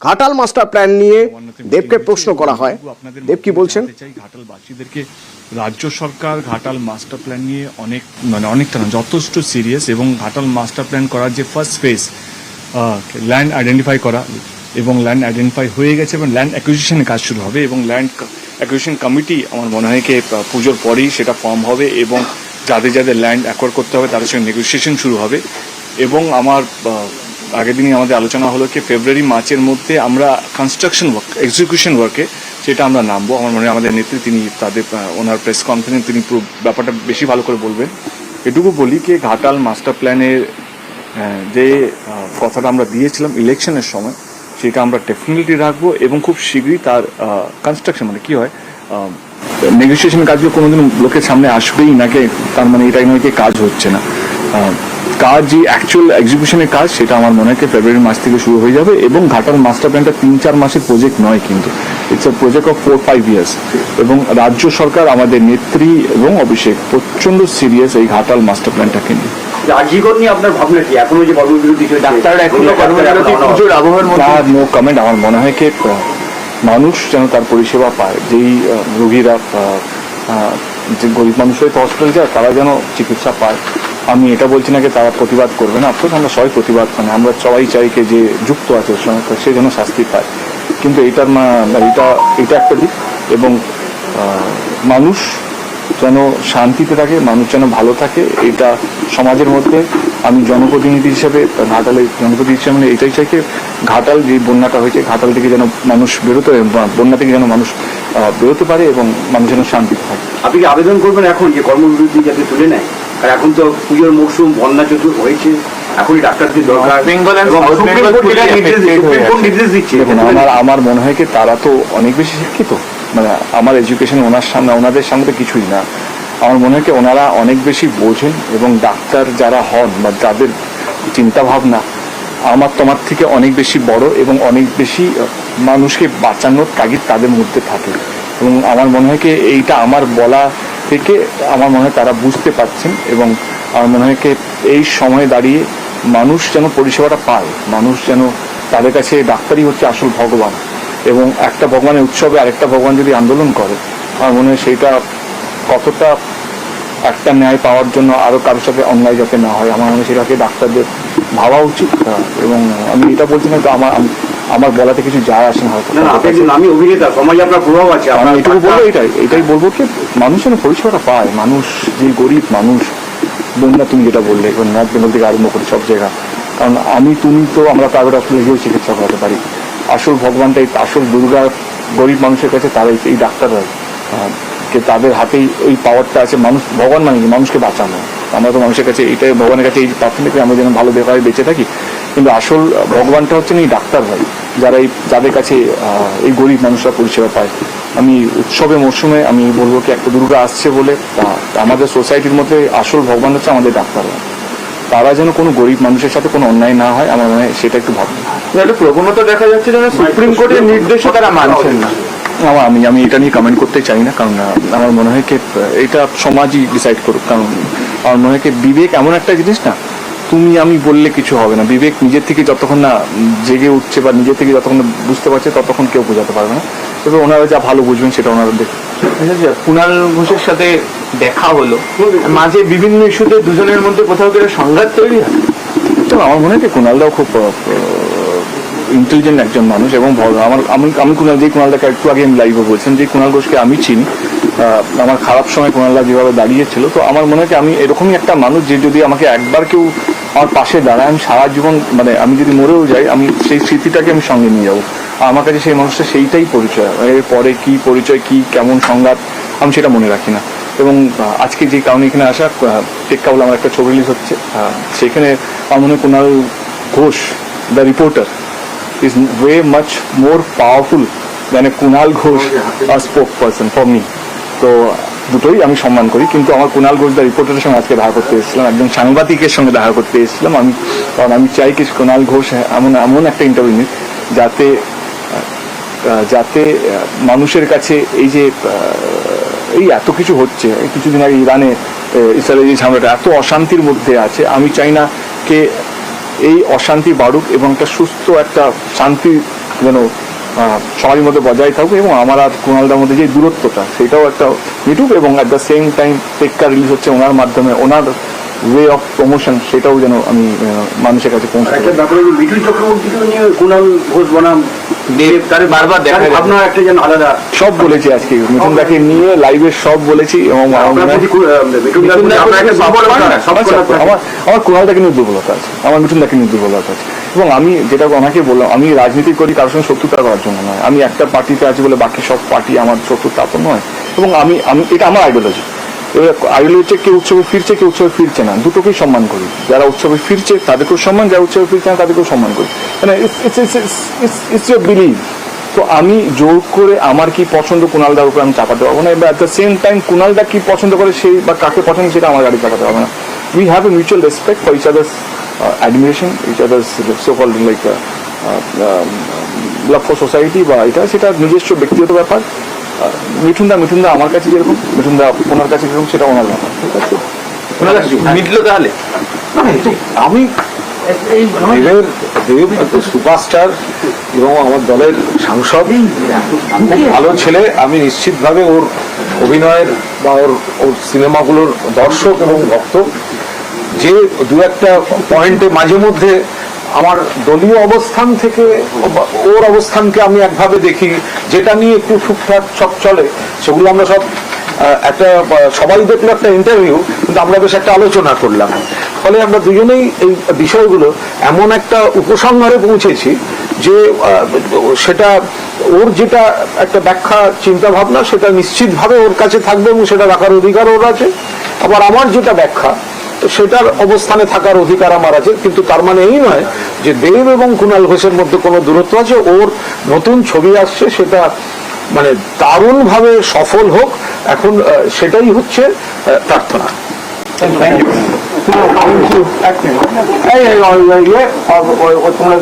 Ghatal master plan নিয়ে দেবকে প্রশ্ন করা হয়। দেব কি বলছেন? ঘাটালবাসীদেরকে রাজ্য সরকার ঘাটাল মাস্টার প্ল্যান নিয়ে অনেকটা না যথেষ্ট সিরিয়াস, এবং ঘাটাল মাস্টার প্ল্যান করার যে ফার্স্ট ফেজ ল্যান্ড আইডেন্টিফাই করা, এবং ল্যান্ড আইডেন্টিফাই হয়ে গেছে এবং ল্যান্ড অ্যাকুইজিশনের কাজ শুরু হবে, এবং ল্যান্ড অ্যাকুইজিশন কমিটি আমার মনে হয় কি পুজোর পরেই সেটা ফর্ম হবে, এবং যাদের যাদের ল্যান্ড অ্যাকোয়ার করতে হবে তাদের সঙ্গে নেগোসিয়েশন শুরু হবে। এবং আমার আগের দিনই আমাদের আলোচনা হলো কি ফেব্রুয়ারি মার্চের মধ্যে আমরা কনস্ট্রাকশন ওয়ার্ক এক্সিকিউশন ওয়ার্কে সেটা আমরা নামবো। আমার মনে হয় আমাদের নেত্রী তিনি তাদের ওনার প্রেস কনফারেন্স তিনি পুরো ব্যাপারটা বেশি ভালো করে বলবেন। এটুকু বলি কি ঘাটাল মাস্টার প্ল্যানের যে কথাটা আমরা দিয়েছিলাম ইলেকশনের সময় সেটা আমরা ডেফিনেটলি রাখবো, এবং খুব শীঘ্রই তার কনস্ট্রাকশন মানে কি হয় নেগোসিয়েশনের কাজগুলো কোনোদিন লোকের সামনে আসবেই নাকি তার মানে এটাই নয় কি কাজ হচ্ছে না। কাজ যে অ্যাকচুয়াল এক্সিকিউশনের কাজ সেটা আমার মনে হয় ফেব্রুয়ারি মাস থেকে শুরু হয়ে যাবে। এবং ঘাটাল মাস্টার প্ল্যানটা 3-4 মাসের প্রজেক্ট নয়, কিন্তু it's a project of 4-5 years. এবং রাজ্য সরকার আমাদের নেত্রী এবং অভিষেক প্রচন্ড সিরিয়াস এই ঘাটাল মাস্টার প্ল্যানটাকে নিয়ে। রাজীগর নিয়ে আপনার ভাবনা কি? এখনো যে কর্মবিরতি ডাক্তাররা এখনো কর্মবিরতি পুজোর আবহাওয়ার মধ্যে নো কমেন্ট। আমার মনে হয় কি মানুষ যেন তার পরিষেবা পায়, যেই রোগীরা যে গরিব মানুষ হয়তো হসপিটাল যায় তারা যেন চিকিৎসা পায়। আমি এটা বলছি না যে তারা প্রতিবাদ করবে না, অফকোর্স আমরা সবাই প্রতিবাদ মানে আমরা সবাই চাই যে যুক্ত আছে ওর সঙ্গে সে যেন শাস্তি পায়, কিন্তু এটা একটা দিক। এবং মানুষ যেন শান্তিতে থাকে, মানুষ যেন ভালো থাকে, এটা সমাজের মধ্যে আমি জনপ্রতিনিধি হিসেবে ঘাটালের জনপ্রতিনিধি হিসেবে এটাই চাই যে ঘাটাল যে বন্যাটা হয়েছে ঘাটাল থেকে যেন মানুষ বেরোতে বন্যা থেকে যেন মানুষ বেরোতে পারে এবং মানুষ যেন শান্তিতে থাকে। আপনি কি আবেদন করবেন এখন যে কর্মবিরতি যাতে তুলে নেয়? আর এখন তো পুজোর মৌসুম, বন্যা চতুর হয়েছে, এখনই ডাক্তারদের দরকার। আমার মনে হয় কি তারা তো অনেক বেশি শিক্ষিত, মানে আমার এডুকেশন ওনাদের সামনে তো কিছুই না। আমার মনে হয় কি ওনারা অনেক বেশি বোঝেন, এবং ডাক্তার যারা হন বা যাদের চিন্তা ভাবনা তোমার থেকে অনেক বেশি বড় এবং অনেক বেশি মানুষকে বাঁচানোর তাগিদ তাদের মধ্যে থাকে। এবং আমার মনে হয় কি এইটা আমার বলা থেকে আমার মনে হয় তারা বুঝতে পারছেন, এবং আমার মনে হয় কি এই সময়ে দাঁড়িয়ে মানুষ যেন পরিষেবাটা পায়, মানুষ যেন তাদের কাছে ডাক্তারই হচ্ছে আসল ভগবান। এবং একটা ভগবানের উৎসবে আরেকটা ভগবান যদি আন্দোলন করে আমার মনে হয় সেইটা কতটা একটা ন্যায় পাওয়ার জন্য আরো কারোর সাথে অন্যায় যাতে না হয়, আমার মনে হয় সেটাকে ডাক্তারদের ভাবা উচিত। এবং আমি এটা বলছি না তো আমার বলাতে কিছু যায় আসে না হয়তো। আমি অভিনেতা, সমাজে আপনার প্রভাব আছে। আমি এটুকু বলবো এটাই বলবো কি মানুষ যেন পরিষেবাটা পায়। মানুষ যে গরিব মানুষ, বন্যা তুমি যেটা বললে নর্থ বেঙ্গল থেকে আরম্ভ করে সব জায়গা, কারণ তুমি তো আমরা প্রাইভেট হসপিটালে গিয়েও চিকিৎসা করাতে পারি। আসল ভগবানটাই আসল দুর্গা গরিব মানুষের কাছে তারাই এই ডাক্তাররা কে তাদের হাতেই এই পাওয়ারটা আছে। মানুষ ভগবান মানে মানুষকে বাঁচানো, আমরা তো মানুষের কাছে এইটাই ভগবানের কাছে এই প্রার্থনা করি আমরা যেন ভালো দেখায় বেঁচে থাকি, কিন্তু আসল ভগবানটা হচ্ছেন এই ডাক্তার ভাই যারা যাদের কাছে এই গরিব মানুষরা পরিষেবা পায়। আমি উৎসবের মরশুমে আমি বলবো কি একটা দুর্গা আসছে বলে আমাদের সোসাইটির মধ্যে আসল ভগবান হচ্ছে আমাদের ডাক্তাররা, তারা যেন কোনো গরিব মানুষের সাথে কোনো অন্যায় না হয়। আমার মনে হয় সেটা একটু ভাবনা। একটা প্রবণতা দেখা যাচ্ছে যেন সুপ্রিম কোর্টের নির্দেশও তারা মানছেন না। আমি এটা নিয়ে কমেন্ট করতে চাই না, কারণ আমার মনে হয় কি এটা সমাজই ডিসাইড করুক। কারণ আমার মনে হয় কি বিবেক এমন একটা জিনিস না তুমি আমি বললে কিছু হবে না। বিবেক নিজের থেকে যতক্ষণ না জেগে উঠছে বা নিজের থেকে যতক্ষণ বুঝতে পারছে ততক্ষণ কেউ বোঝাতে পারবে না। তবে ওনারা যা ভালো বুঝবেন সেটা ওনারা দেখবেন। কুণাল ঘোষের সাথে দেখা হলো, মাঝে বিভিন্ন ইস্যুতে দুজনের মধ্যে কোথাও কোনো সংঘাত তৈরি হয়। আমার মনে হয় কি কুণালদাও খুব ইন্টেলিজেন্ট একজন মানুষ, এবং আমি কুণালদাকে একটু আগে আমি লাইভে বলছিলাম যে কুণাল ঘোষকে আমি চিনি। আমার খারাপ সময় কুণালদা যেভাবে দাঁড়িয়েছিল, তো আমার মনে হয় আমি এরকমই একটা মানুষ যে যদি আমাকে একবার কেউ আমার পাশে দাঁড়ায় আমি সারা জীবন মানে আমি যদি মরেও যাই আমি সেই স্মৃতিটাকে আমি সঙ্গে নিয়ে যাবো। আমার কাছে সেই মানুষটা সেইটাই পরিচয়। এর পরে কি পরিচয় কি কেমন সংঘাত আমি সেটা মনে রাখি না। এবং আজকে যে কারণে এখানে আসা টেক্কাবলে আমার একটা ছবি রিলিজ হচ্ছে, সেখানে আমার মনে হয় Kunal Ghosh the reporter is way much more powerful than a Kunal Ghosh a spokesperson for me. তো দুটোই আমি সম্মান করি, কিন্তু আমার কুণাল ঘোষ দা রিপোর্টারের সঙ্গে আজকে দেখা করতে এসেছিলাম, একজন সাংবাদিকের সঙ্গে দেখা করতে এসেছিলাম আমি। কারণ আমি চাই কি কুণাল ঘোষ এমন একটা ইন্টারভিউ নিক যাতে মানুষের কাছে এই যে এই এত কিছু হচ্ছে, কিছুদিন আগে ইরানে ইসরায়েলের যে ঝামেলাটা এত অশান্তির মধ্যে আছে, আমি চাই না কে এই অশান্তি বাড়ুক এবং একটা সুস্থ একটা শান্তি যেন সবারই মধ্যে বজায় থাকুক, এবং আমার আর কুণালদার মধ্যে যে দূরত্বটা সেটাও একটা মিটুক, এবং অ্যাট দ্য সেম টাইম টেক্কা রিলিজ হচ্ছে ওনার মাধ্যমে, ওনার ওয়ে অফ প্রমোশন সেটাও যেন আমি মানুষের কাছে পৌঁছাতে একটা পারি। ব্যাপারে মিঠুন চক্রবর্তীকে নিয়ে কুণাল ঘোষ বনাম দেব তার বারবার দেখা যায়। আপনার একটা যেন আলাদা সব বলেছি আজকে মিঠুনদাকে নিয়ে লাইভে, সব বলেছি, এবং আপনার প্রতি আপনার একটা দুর্বলতা, সব কথা থাকে। আমার কুণালদাকে নিয়ে দুর্বলতা আছে, আমার মিঠুনদাকে নিয়ে দুর্বলতা আছে, এবং আমি যেটা ওনাকে বললাম, আমি রাজনীতি করি কারোর সঙ্গে শত্রুতা করার জন্য নয়, আমি একটা পার্টিতে আছি বলে বাকি সব পার্টি আমার শত্রু তা তো নয়, এবং আমি এটা আমার আইডিওলজি। এবার আইডিওলজি হচ্ছে কেউ উৎসবে ফিরছে, কেউ উৎসবে ফিরছে না, দুটোকেই সম্মান করি। যারা উৎসবে ফিরছে তাদেরকেও সম্মান, যারা উৎসবে ফিরছে না তাদেরকেও সম্মান করি, মানে ইটস ইউর বিলিভ। তো আমি জোর করে আমার কি পছন্দ কুণালদার উপর আমি চাপাতে পারবো না, এবার অ্যাট দ্য সেম টাইম কুণালদা কি পছন্দ করে সেই বা কাকে পছন্দ সেটা আমার গাড়ি চাপাতে পারবো না। We have a mutual respect for each others admiration, each others so called like love for society, বা এটা সেটা নিজস্ব ব্যক্তিগত ব্যাপার। মিঠুনদা আমার কাছে যেরকম, মিঠুনদা ওনার কাছে যেরকম, সেটা ওনার ব্যাপার, ঠিক আছে? মিটলো তাহলে? আমি দেব একটা সুপারস্টার এবং আমার দলের সাংসদ, খুব ভালো ছেলে। আমি নিশ্চিতভাবে ওর অভিনয়ের বা ওর সিনেমাগুলোর দর্শক এবং ভক্ত। যে দু একটা পয়েন্টে মাঝে মধ্যে আমার দলীয় অবস্থান থেকে ওর অবস্থানকে আমি একভাবে দেখি, যেটা নিয়ে একটু ঠিকঠাক সব চলে, সেগুলো আমরা সব একটা সবাই দেখলো একটা ইন্টারভিউ, কিন্তু আমরা বেশ একটা আলোচনা করলাম। ফলে আমরা দুজনেই এই বিষয়গুলো এমন একটা উপসংহারে পৌঁছেছি যে সেটা ওর যেটা একটা ব্যাখ্যা চিন্তা ভাবনা, সেটা নিশ্চিতভাবে ওর কাছে থাকবে এবং সেটা রাখার অধিকার ওর আছে। আবার আমার যেটা ব্যাখ্যা, সেটার অবস্থানে থাকার অধিকার আমার আছে। কিন্তু তার মানে এই নয় যে দেব এবং কুণাল ঘোষের মধ্যে কোনো দূরত্ব আছে। ওর নতুন ছবি আসছে, সেটা মানে দারুণ ভাবে সফল হোক, এখন সেটাই হচ্ছে প্রার্থনা। তোমরা